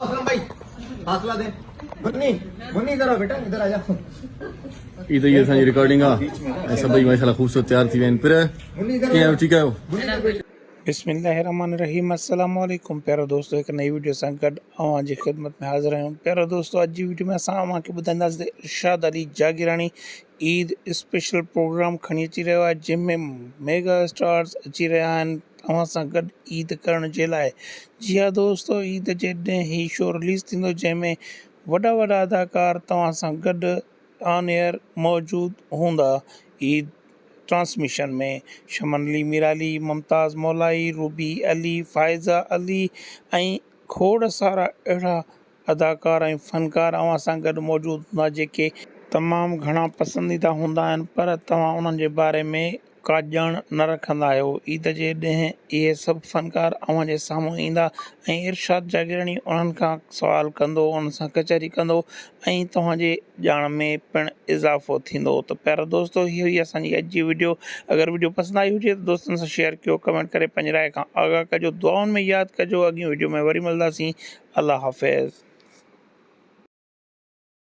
असलम भाई हौसला दे मुन्नी मुन्नी इधर आओ बेटा इधर आ जाओ ई त ये असांजी रिकॉर्डिंग आहे ऐं सभई माशाल्लाह ख़ूबसूरत तयार थी विया आहिनि पर कीअं आहियो ठीकु आहियो बिस्मिल्लाहिर्रहमानिर्रहीम अस्सलाम वालेकुम प्यारो दोस्तों एक नई वीडियो सां गॾु अवांजी ख़िदमत में हाज़िर आहियूं। प्यारो दोस्तों अॼु जी वीडियो में असां अव्हांखे ॿुधाईंदासीं इरशाद अली जागीरानी ईद स्पेशल प्रोग्राम खणी अची रहियो आहे जंहिंमें मेगा स्टार्स अची रहिया आहिनि तव्हां सां गॾु ईद करण जे लाइ। जी हा दोस्तों ईद जे ॾींहुं ही शो रिलीज़ थींदो जंहिंमें वॾा वॾा अदाकार तव्हां सां गॾु ऑन एयर मौजूदु हूंदा। ईद ट्रांसमिशन में शमन अली मीराली, मुमताज़ मोलाई, रूबी अली, फ़ाइज़ा अली ऐं खोड़ सारा अहिड़ा अदाकार ऐं फ़नकार अव्हां सां गॾु मौजूदु हूंदा जेके तमामु घणा पसंदीदा हूंदा आहिनि पर तव्हां उन्हनि जे बारे में का ॼाण न रखंदा आहियो। ईद जे ॾींहुं इहे सभु फ़नकार अव्हां जे साम्हूं ईंदा ऐं इरशाद जागीरानी उन्हनि खां सुवाल कंदो, उन्हनि सां कचहरी कंदो ऐं तव्हांजे ॼाण में पिणु इज़ाफ़ो थींदो। त प्यारा दोस्तो इहो ई असांजी अॼु जी वीडियो। अगरि वीडियो पसंदि आई हुजे त दोस्तनि सां शेयर कयो, कमेंट करे पंहिंजी राय खां आगाह कजो, दुआउनि में यादि कजो। अॻियूं वीडियो में वरी मिलंदासीं। अल्लाह हाफ़िज़।